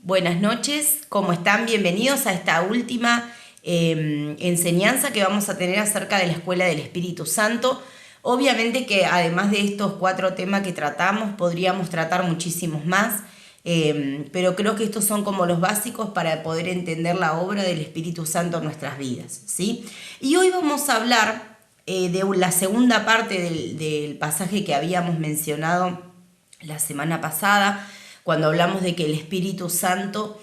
Buenas noches, ¿cómo están? Bienvenidos a esta última enseñanza que vamos a tener acerca de la Escuela del Espíritu Santo. Obviamente que además de estos 4 temas que tratamos, podríamos tratar muchísimos más, pero creo que estos son como los básicos para poder entender la obra del Espíritu Santo en nuestras vidas, ¿sí? Y hoy vamos a hablar de la segunda parte del pasaje que habíamos mencionado la semana pasada, cuando hablamos de que el Espíritu Santo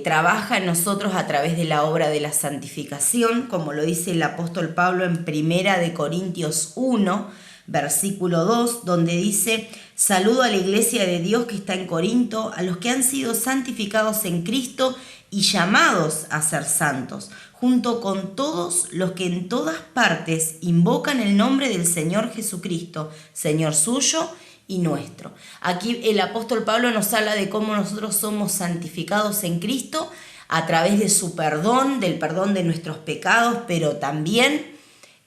trabaja en nosotros a través de la obra de la santificación, como lo dice el apóstol Pablo en 1 Corintios 1, versículo 2, donde dice: saludo a la iglesia de Dios que está en Corinto, a los que han sido santificados en Cristo y llamados a ser santos, junto con todos los que en todas partes invocan el nombre del Señor Jesucristo, Señor suyo y nuestro. Aquí el apóstol Pablo nos habla de cómo nosotros somos santificados en Cristo a través de su perdón, del perdón de nuestros pecados, pero también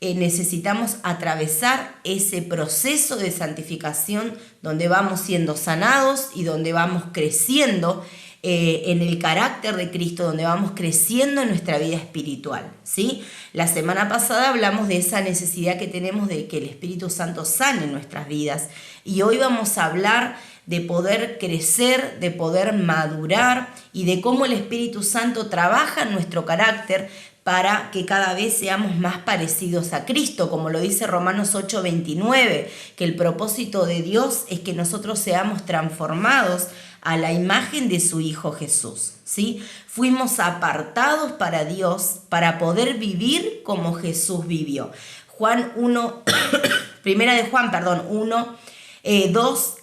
necesitamos atravesar ese proceso de santificación donde vamos siendo sanados y donde vamos creciendo en el carácter de Cristo, donde vamos creciendo en nuestra vida espiritual, ¿sí? La semana pasada hablamos de esa necesidad que tenemos de que el Espíritu Santo sane nuestras vidas, y hoy vamos a hablar de poder crecer, de poder madurar y de cómo el Espíritu Santo trabaja en nuestro carácter para que cada vez seamos más parecidos a Cristo, como lo dice Romanos 8:29, que el propósito de Dios es que nosotros seamos transformados a la imagen de su Hijo Jesús, ¿sí? Fuimos apartados para Dios para poder vivir como Jesús vivió. Primera de Juan 2,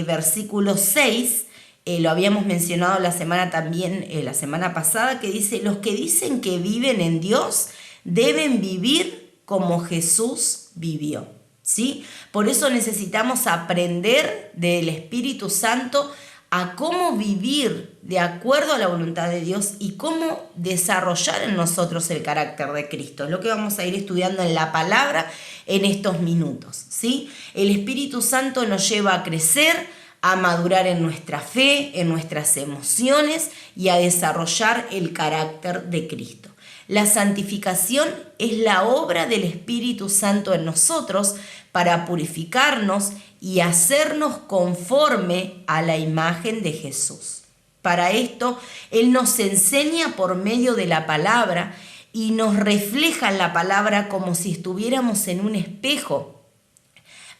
versículo 6, lo habíamos mencionado la semana pasada, que dice: los que dicen que viven en Dios deben vivir como Jesús vivió, ¿sí? Por eso necesitamos aprender del Espíritu Santo a cómo vivir de acuerdo a la voluntad de Dios y cómo desarrollar en nosotros el carácter de Cristo. Es lo que vamos a ir estudiando en la palabra en estos minutos, ¿sí? El Espíritu Santo nos lleva a crecer, a madurar en nuestra fe, en nuestras emociones y a desarrollar el carácter de Cristo. La santificación es la obra del Espíritu Santo en nosotros para purificarnos y hacernos conforme a la imagen de Jesús. Para esto, Él nos enseña por medio de la palabra y nos refleja en la palabra como si estuviéramos en un espejo.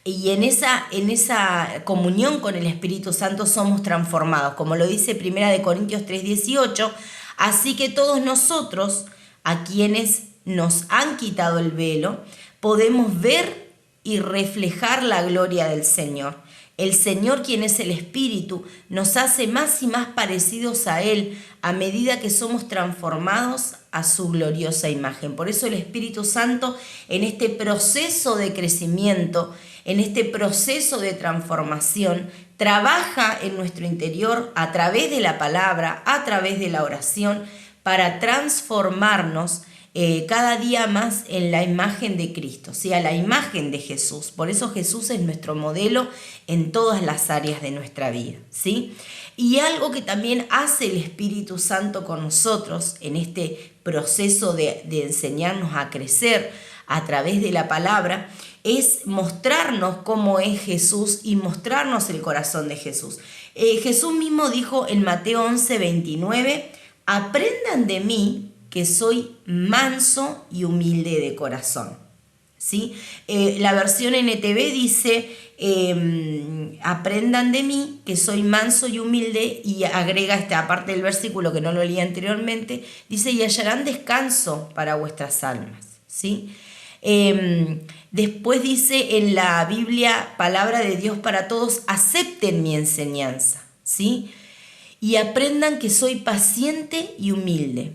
Y en esa comunión con el Espíritu Santo somos transformados, como lo dice 1 Corintios 3:18, así que todos nosotros, a quienes nos han quitado el velo, podemos ver y reflejar la gloria del Señor. El Señor, quien es el Espíritu, nos hace más y más parecidos a Él a medida que somos transformados a su gloriosa imagen. Por eso el Espíritu Santo, en este proceso de crecimiento, en este proceso de transformación, trabaja en nuestro interior a través de la palabra, a través de la oración, para transformarnos cada día más en la imagen de Cristo, ¿sí? A la imagen de Jesús. Por eso Jesús es nuestro modelo en todas las áreas de nuestra vida, ¿sí? Y algo que también hace el Espíritu Santo con nosotros en este proceso de enseñarnos a crecer a través de la palabra es mostrarnos cómo es Jesús y mostrarnos el corazón de Jesús. Jesús mismo dijo en Mateo 11:29: aprendan de mí, que soy manso y humilde de corazón, ¿sí? La versión NTV dice: aprendan de mí, que soy manso y humilde, y agrega esta parte del versículo que no lo leí anteriormente, dice: y hallarán descanso para vuestras almas, ¿sí? Después dice en la Biblia, Palabra de Dios para Todos: acepten mi enseñanza, ¿sí? Y aprendan que soy paciente y humilde.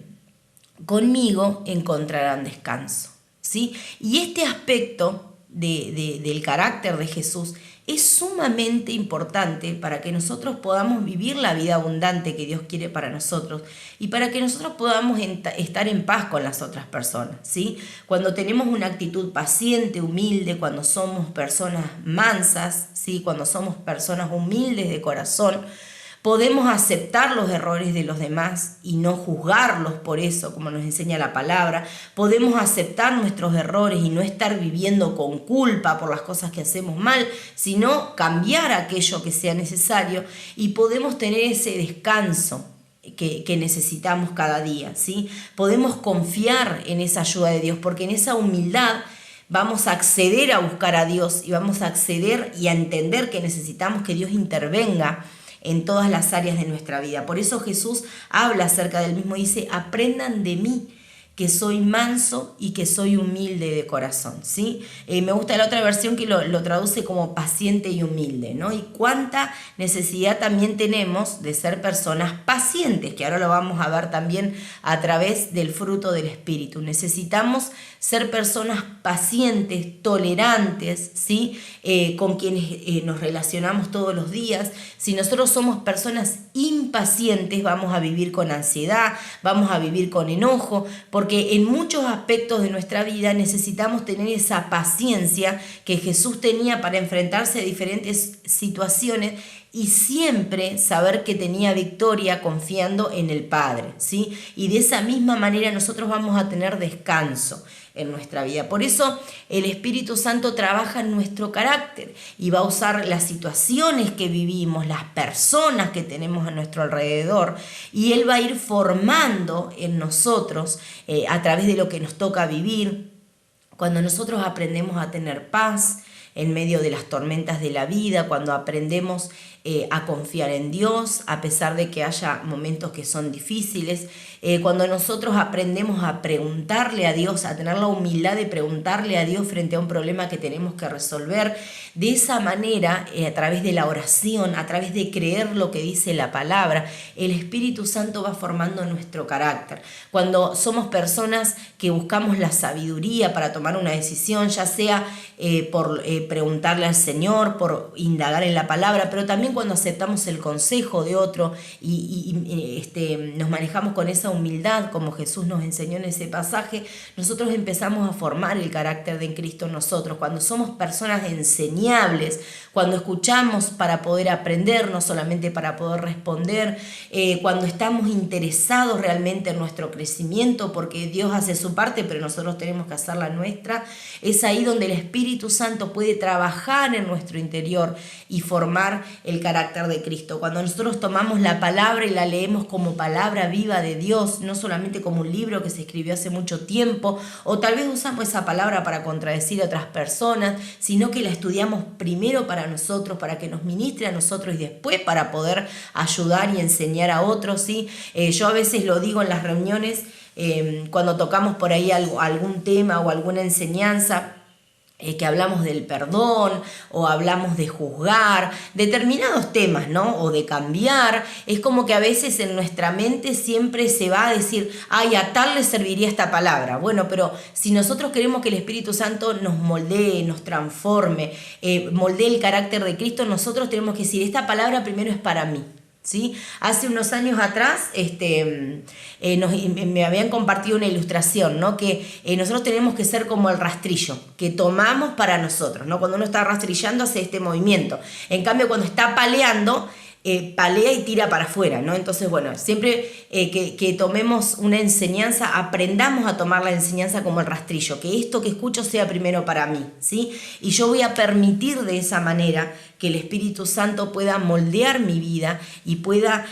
Conmigo encontrarán descanso, ¿sí? Y este aspecto del carácter de Jesús es sumamente importante para que nosotros podamos vivir la vida abundante que Dios quiere para nosotros y para que nosotros podamos estar en paz con las otras personas, ¿sí? Cuando tenemos una actitud paciente, humilde, cuando somos personas mansas, ¿sí? Cuando somos personas humildes de corazón, Podemos aceptar los errores de los demás y no juzgarlos por eso, como nos enseña la palabra. Podemos aceptar nuestros errores y no estar viviendo con culpa por las cosas que hacemos mal, sino cambiar aquello que sea necesario, y podemos tener ese descanso que necesitamos cada día, ¿sí? Podemos confiar en esa ayuda de Dios, porque en esa humildad vamos a acceder a buscar a Dios y vamos a acceder y a entender que necesitamos que Dios intervenga en todas las áreas de nuestra vida. Por eso Jesús habla acerca del mismo, dice: aprendan de mí, que soy manso y que soy humilde de corazón, ¿sí? Me gusta la otra versión que lo traduce como paciente y humilde, ¿no? Y cuánta necesidad también tenemos de ser personas pacientes, que ahora lo vamos a ver también a través del fruto del Espíritu. Necesitamos ser personas pacientes, tolerantes, ¿sí? Con quienes nos relacionamos todos los días. Si nosotros somos personas impacientes, vamos a vivir con ansiedad, vamos a vivir con enojo, porque en muchos aspectos de nuestra vida necesitamos tener esa paciencia que Jesús tenía para enfrentarse a diferentes situaciones y siempre saber que tenía victoria confiando en el Padre, ¿sí? Y de esa misma manera nosotros vamos a tener descanso en nuestra vida. Por eso el Espíritu Santo trabaja en nuestro carácter y va a usar las situaciones que vivimos, las personas que tenemos a nuestro alrededor, y Él va a ir formando en nosotros a través de lo que nos toca vivir. Cuando nosotros aprendemos a tener paz en medio de las tormentas de la vida, cuando aprendemos a confiar en Dios a pesar de que haya momentos que son difíciles, cuando nosotros aprendemos a preguntarle a Dios, a tener la humildad de preguntarle a Dios frente a un problema que tenemos que resolver, de esa manera, a través de la oración, a través de creer lo que dice la palabra, el Espíritu Santo va formando nuestro carácter. Cuando somos personas que buscamos la sabiduría para tomar una decisión, ya sea por preguntarle al Señor, por indagar en la palabra, pero también cuando aceptamos el consejo de otro y nos manejamos con esa humildad, como Jesús nos enseñó en ese pasaje, nosotros empezamos a formar el carácter de Cristo en nosotros. Cuando somos personas enseñables, cuando escuchamos para poder aprender, no solamente para poder responder, cuando estamos interesados realmente en nuestro crecimiento, porque Dios hace su parte, pero nosotros tenemos que hacer la nuestra, es ahí donde el Espíritu Santo puede trabajar en nuestro interior y formar el carácter de Cristo. Cuando nosotros tomamos la palabra y la leemos como palabra viva de Dios, no solamente como un libro que se escribió hace mucho tiempo, o tal vez usamos esa palabra para contradecir a otras personas, sino que la estudiamos primero para nosotros, para que nos ministre a nosotros y después para poder ayudar y enseñar a otros, ¿sí? Yo a veces lo digo en las reuniones, cuando tocamos por ahí algún tema o alguna enseñanza, que hablamos del perdón o hablamos de juzgar, determinados temas, ¿no? O de cambiar, es como que a veces en nuestra mente siempre se va a decir, ay, a tal le serviría esta palabra. Bueno, pero si nosotros queremos que el Espíritu Santo nos moldee, nos transforme, moldee el carácter de Cristo, nosotros tenemos que decir, esta palabra primero es para mí. ¿Sí? Hace unos años atrás me habían compartido una ilustración, ¿no? Que nosotros tenemos que ser como el rastrillo que tomamos para nosotros, ¿no? Cuando uno está rastrillando hace este movimiento, en cambio cuando está paleando, palea y tira para afuera, ¿no? Entonces, bueno, siempre que tomemos una enseñanza, aprendamos a tomar la enseñanza como el rastrillo, que esto que escucho sea primero para mí, ¿sí? Y yo voy a permitir de esa manera que el Espíritu Santo pueda moldear mi vida y pueda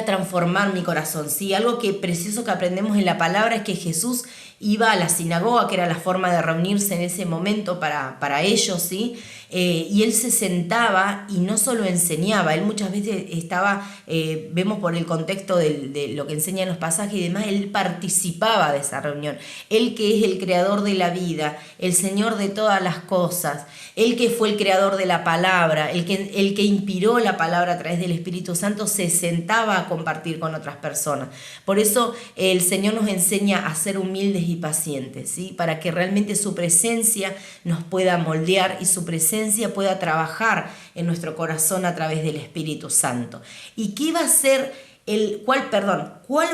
transformar mi corazón, ¿sí? Algo que precioso que aprendemos en la palabra es que Jesús iba a la sinagoga, que era la forma de reunirse en ese momento para ellos, ¿sí? Y él se sentaba y no solo enseñaba, él muchas veces estaba, vemos por el contexto de lo que enseñan los pasajes y demás, él participaba de esa reunión. Él que es el creador de la vida, el Señor de todas las cosas, él que fue el creador de la palabra, el que inspiró la palabra a través del Espíritu Santo, se sentaba a compartir con otras personas. Por eso el Señor nos enseña a ser humildes y pacientes, ¿sí? Para que realmente su presencia nos pueda moldear y su presencia pueda trabajar en nuestro corazón a través del Espíritu Santo. ¿Y qué va a ser cuál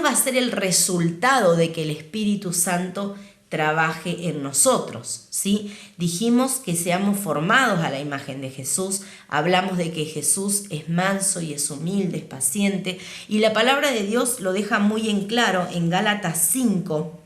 va a ser el resultado de que el Espíritu Santo trabaje en nosotros, ¿sí? Dijimos que seamos formados a la imagen de Jesús, hablamos de que Jesús es manso y es humilde, es paciente, y la palabra de Dios lo deja muy en claro en Gálatas 5,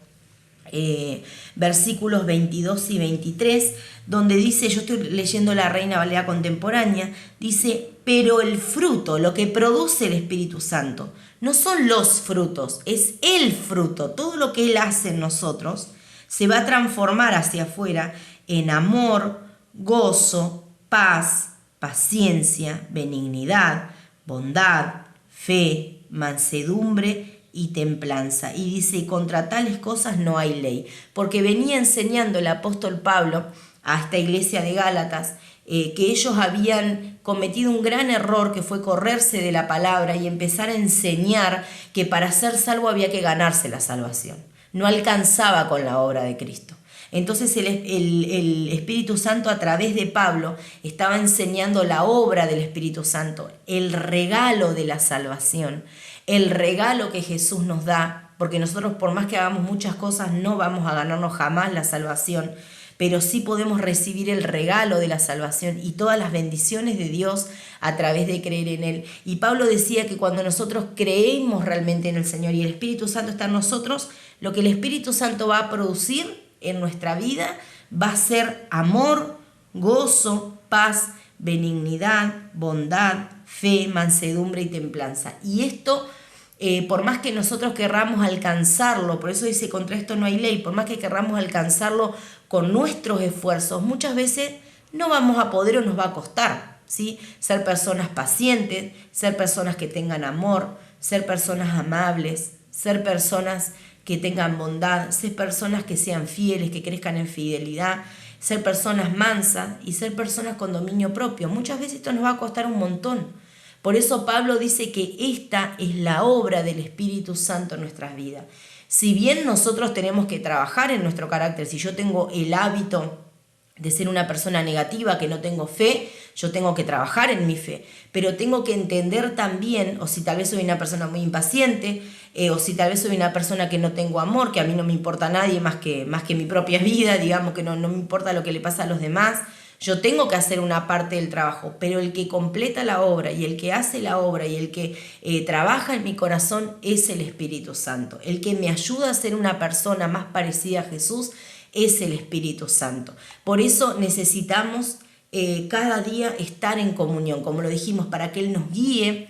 versículos 22 y 23, donde dice, yo estoy leyendo la Reina Valera Contemporánea, dice, pero el fruto, lo que produce el Espíritu Santo, no son los frutos, es el fruto, todo lo que Él hace en nosotros, se va a transformar hacia afuera en amor, gozo, paz, paciencia, benignidad, bondad, fe, mansedumbre y templanza. Y dice, contra tales cosas no hay ley. Porque venía enseñando el apóstol Pablo a esta iglesia de Gálatas que ellos habían cometido un gran error, que fue correrse de la palabra y empezar a enseñar que para ser salvo había que ganarse la salvación. No alcanzaba con la obra de Cristo. Entonces el Espíritu Santo a través de Pablo estaba enseñando la obra del Espíritu Santo, el regalo de la salvación, el regalo que Jesús nos da, porque nosotros por más que hagamos muchas cosas no vamos a ganarnos jamás la salvación, pero sí podemos recibir el regalo de la salvación y todas las bendiciones de Dios a través de creer en Él. Y Pablo decía que cuando nosotros creemos realmente en el Señor y el Espíritu Santo está en nosotros, lo que el Espíritu Santo va a producir en nuestra vida va a ser amor, gozo, paz, benignidad, bondad, fe, mansedumbre y templanza. Y esto, por más que nosotros querramos alcanzarlo, por eso dice, contra esto no hay ley, por más que querramos alcanzarlo con nuestros esfuerzos, muchas veces no vamos a poder o nos va a costar, ¿sí? Ser personas pacientes, ser personas que tengan amor, ser personas amables, ser personas que tengan bondad, ser personas que sean fieles, que crezcan en fidelidad, ser personas mansas y ser personas con dominio propio. Muchas veces esto nos va a costar un montón. Por eso Pablo dice que esta es la obra del Espíritu Santo en nuestras vidas. Si bien nosotros tenemos que trabajar en nuestro carácter, si yo tengo el hábito de ser una persona negativa, que no tengo fe, yo tengo que trabajar en mi fe, pero tengo que entender también, o si tal vez soy una persona muy impaciente, o si tal vez soy una persona que no tengo amor, que a mí no me importa a nadie más que mi propia vida, digamos que no me importa lo que le pasa a los demás, yo tengo que hacer una parte del trabajo, pero el que completa la obra y el que hace la obra y el que trabaja en mi corazón es el Espíritu Santo. El que me ayuda a ser una persona más parecida a Jesús es el Espíritu Santo. Por eso necesitamos cada día estar en comunión, como lo dijimos, para que Él nos guíe,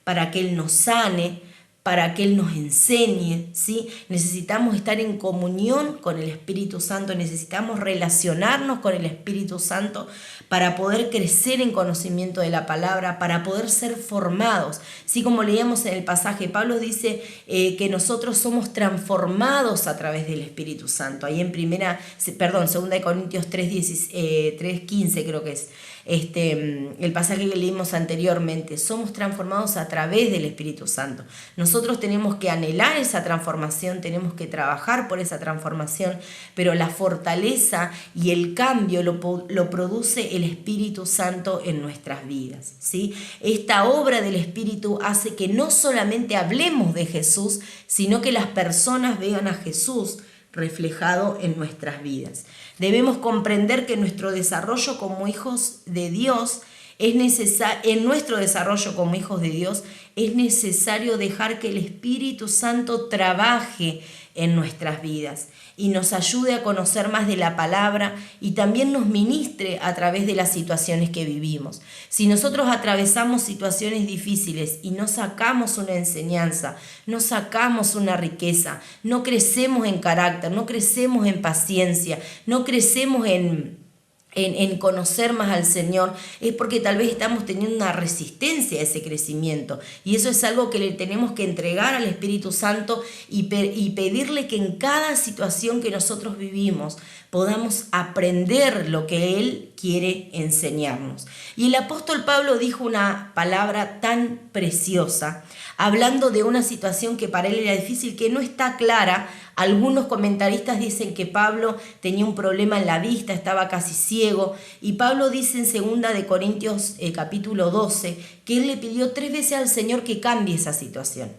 para que Él nos sane, para que Él nos enseñe, ¿sí? Necesitamos estar en comunión con el Espíritu Santo, necesitamos relacionarnos con el Espíritu Santo para poder crecer en conocimiento de la palabra, para poder ser formados. Sí, como leíamos en el pasaje, Pablo dice que nosotros somos transformados a través del Espíritu Santo. Ahí en 2 Corintios 3:15 creo que es. El pasaje que leímos anteriormente, somos transformados a través del Espíritu Santo. Nosotros tenemos que anhelar esa transformación, tenemos que trabajar por esa transformación, pero la fortaleza y el cambio lo produce el Espíritu Santo en nuestras vidas, ¿sí? Esta obra del Espíritu hace que no solamente hablemos de Jesús, sino que las personas vean a Jesús reflejado en nuestras vidas. Debemos comprender que nuestro desarrollo como hijos de Dios en nuestro desarrollo como hijos de Dios es necesario dejar que el Espíritu Santo trabaje en nuestras vidas y nos ayude a conocer más de la palabra y también nos ministre a través de las situaciones que vivimos. Si nosotros atravesamos situaciones difíciles y no sacamos una enseñanza, no sacamos una riqueza, no crecemos en carácter, no crecemos en paciencia, no crecemos en conocer más al Señor, es porque tal vez estamos teniendo una resistencia a ese crecimiento, y eso es algo que le tenemos que entregar al Espíritu Santo y pedirle que en cada situación que nosotros vivimos podamos aprender lo que Él quiere enseñarnos. Y el apóstol Pablo dijo una palabra tan preciosa, hablando de una situación que para él era difícil, que no está clara. Algunos comentaristas dicen que Pablo tenía un problema en la vista, estaba casi ciego, y Pablo dice en 2 Corintios capítulo 12 que él le pidió 3 veces al Señor que cambie esa situación,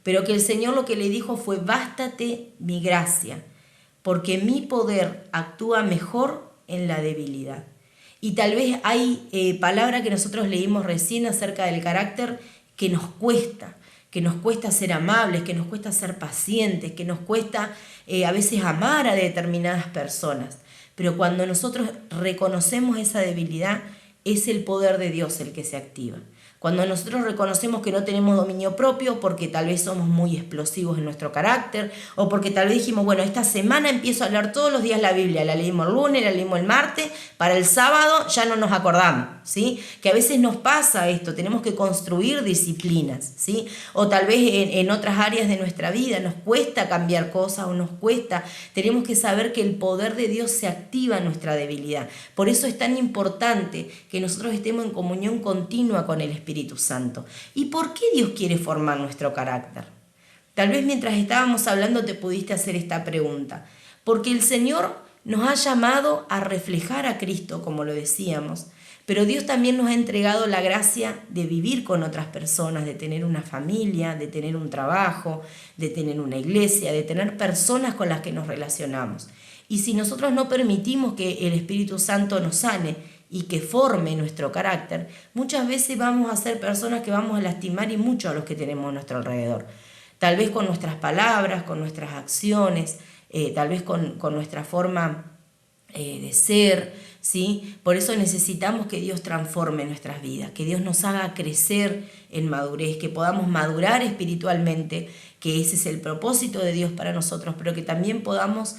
pero que el Señor lo que le dijo fue: bástate mi gracia, porque mi poder actúa mejor en la debilidad. Y tal vez hay palabra que nosotros leímos recién acerca del carácter que nos cuesta ser amables, que nos cuesta ser pacientes, que nos cuesta a veces amar a determinadas personas. Pero cuando nosotros reconocemos esa debilidad, es el poder de Dios el que se activa. Cuando nosotros reconocemos que no tenemos dominio propio porque tal vez somos muy explosivos en nuestro carácter o porque tal vez dijimos, bueno, esta semana empiezo a leer todos los días la Biblia, la leímos el lunes, la leímos el martes, para el sábado ya no nos acordamos, ¿sí? Que a veces nos pasa esto, tenemos que construir disciplinas, ¿sí? O tal vez en otras áreas de nuestra vida nos cuesta cambiar cosas o nos cuesta, tenemos que saber que el poder de Dios se activa en nuestra debilidad. Por eso es tan importante que nosotros estemos en comunión continua con el Espíritu Santo. ¿Y por qué Dios quiere formar nuestro carácter? Tal vez mientras estábamos hablando te pudiste hacer esta pregunta. Porque el Señor nos ha llamado a reflejar a Cristo, como lo decíamos, pero Dios también nos ha entregado la gracia de vivir con otras personas, de tener una familia, de tener un trabajo, de tener una iglesia, de tener personas con las que nos relacionamos. Y si nosotros no permitimos que el Espíritu Santo nos sane y que forme nuestro carácter, muchas veces vamos a ser personas que vamos a lastimar y mucho a los que tenemos a nuestro alrededor. Tal vez con nuestras palabras, con nuestras acciones, tal vez con nuestra forma de ser, ¿sí? Por eso necesitamos que Dios transforme nuestras vidas, que Dios nos haga crecer en madurez, que podamos madurar espiritualmente, que ese es el propósito de Dios para nosotros, pero que también podamos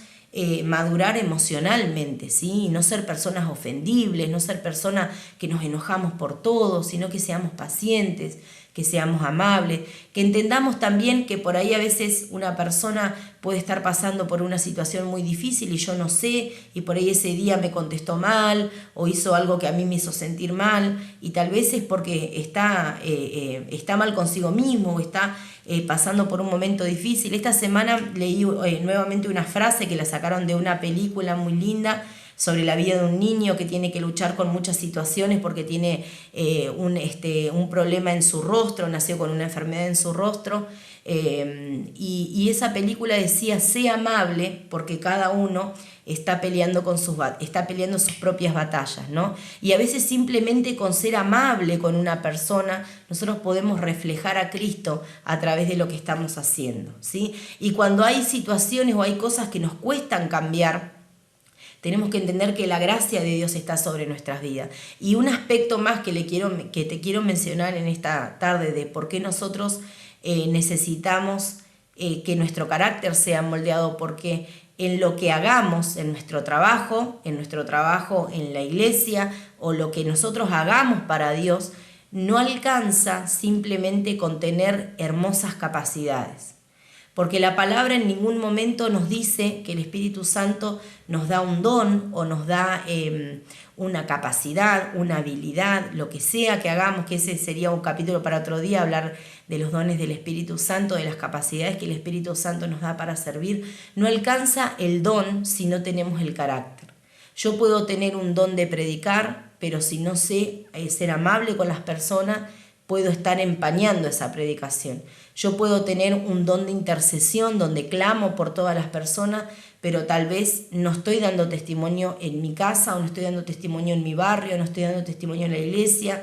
madurar emocionalmente, ¿sí? Y no ser personas ofendibles, no ser personas que nos enojamos por todo, sino que seamos pacientes, que seamos amables, que entendamos también que por ahí a veces una persona puede estar pasando por una situación muy difícil y yo no sé, y por ahí ese día me contestó mal o hizo algo que a mí me hizo sentir mal, y tal vez es porque está mal consigo mismo o está pasando por un momento difícil. Esta semana leí nuevamente una frase que la sacaron de una película muy linda sobre la vida de un niño que tiene que luchar con muchas situaciones porque tiene un problema en su rostro, nació con una enfermedad en su rostro, y esa película decía, sé amable porque cada uno está peleando sus propias batallas, ¿no? Y a veces simplemente con ser amable con una persona, nosotros podemos reflejar a Cristo a través de lo que estamos haciendo, ¿sí? Y cuando hay situaciones o hay cosas que nos cuestan cambiar, tenemos que entender que la gracia de Dios está sobre nuestras vidas. Y un aspecto más que te quiero mencionar en esta tarde de por qué nosotros necesitamos que nuestro carácter sea moldeado, porque en lo que hagamos, en nuestro trabajo en la iglesia o lo que nosotros hagamos para Dios, no alcanza simplemente con tener hermosas capacidades. Porque la palabra en ningún momento nos dice que el Espíritu Santo nos da un don o nos da una capacidad, una habilidad, lo que sea que hagamos, que ese sería un capítulo para otro día, hablar de los dones del Espíritu Santo, de las capacidades que el Espíritu Santo nos da para servir. No alcanza el don si no tenemos el carácter. Yo puedo tener un don de predicar, pero si no sé ser amable con las personas, puedo estar empañando esa predicación. Yo puedo tener un don de intercesión donde clamo por todas las personas, pero tal vez no estoy dando testimonio en mi casa o no estoy dando testimonio en mi barrio, no estoy dando testimonio en la iglesia,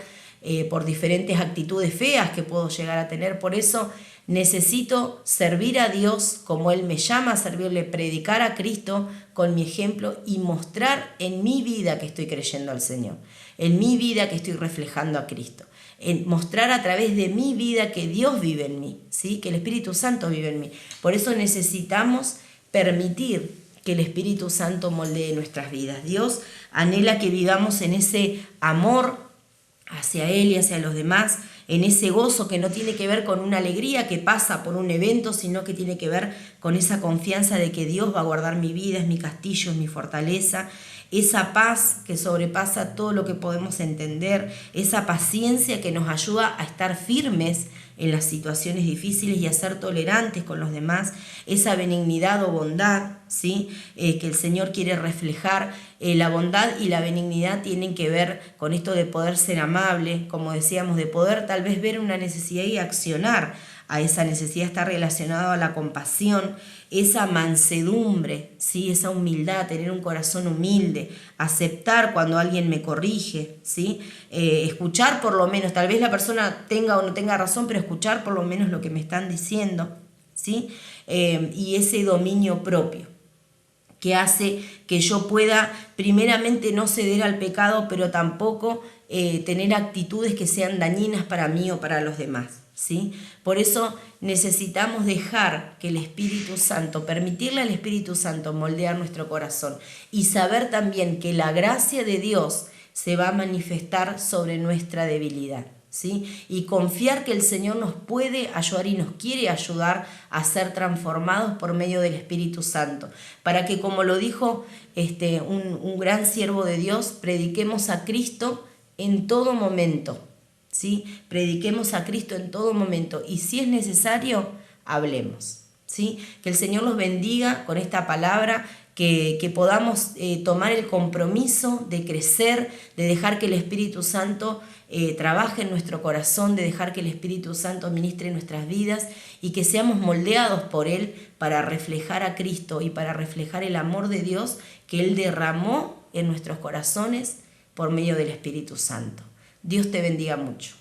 por diferentes actitudes feas que puedo llegar a tener. Por eso necesito servir a Dios como Él me llama a servirle, predicar a Cristo con mi ejemplo y mostrar en mi vida que estoy creyendo al Señor, en mi vida que estoy reflejando a Cristo. En mostrar a través de mi vida que Dios vive en mí, ¿sí? Que el Espíritu Santo vive en mí. Por eso necesitamos permitir que el Espíritu Santo moldee nuestras vidas. Dios anhela que vivamos en ese amor hacia Él y hacia los demás, en ese gozo que no tiene que ver con una alegría que pasa por un evento, sino que tiene que ver con esa confianza de que Dios va a guardar mi vida, es mi castillo, es mi fortaleza, esa paz que sobrepasa todo lo que podemos entender, esa paciencia que nos ayuda a estar firmes en las situaciones difíciles y a ser tolerantes con los demás, esa benignidad o bondad, ¿sí? Que el Señor quiere reflejar. La bondad y la benignidad tienen que ver con esto de poder ser amable, como decíamos, de poder tal vez ver una necesidad y accionar a esa necesidad está relacionado a la compasión, esa mansedumbre, ¿sí? Esa humildad, tener un corazón humilde, aceptar cuando alguien me corrige, ¿sí? Escuchar por lo menos, tal vez la persona tenga o no tenga razón, pero escuchar por lo menos lo que me están diciendo, ¿sí? Y ese dominio propio, que hace que yo pueda primeramente no ceder al pecado, pero tampoco tener actitudes que sean dañinas para mí o para los demás, ¿sí? Por eso necesitamos dejar que el Espíritu Santo, permitirle al Espíritu Santo moldear nuestro corazón y saber también que la gracia de Dios se va a manifestar sobre nuestra debilidad, ¿sí? Y confiar que el Señor nos puede ayudar y nos quiere ayudar a ser transformados por medio del Espíritu Santo, para que, como lo dijo un gran siervo de Dios, prediquemos a Cristo en todo momento, ¿sí? Prediquemos a Cristo en todo momento y si es necesario, hablemos, ¿sí? Que el Señor los bendiga con esta palabra, que podamos tomar el compromiso de crecer, de dejar que el Espíritu Santo trabaje en nuestro corazón, de dejar que el Espíritu Santo ministre en nuestras vidas y que seamos moldeados por Él para reflejar a Cristo y para reflejar el amor de Dios que Él derramó en nuestros corazones por medio del Espíritu Santo. Dios te bendiga mucho.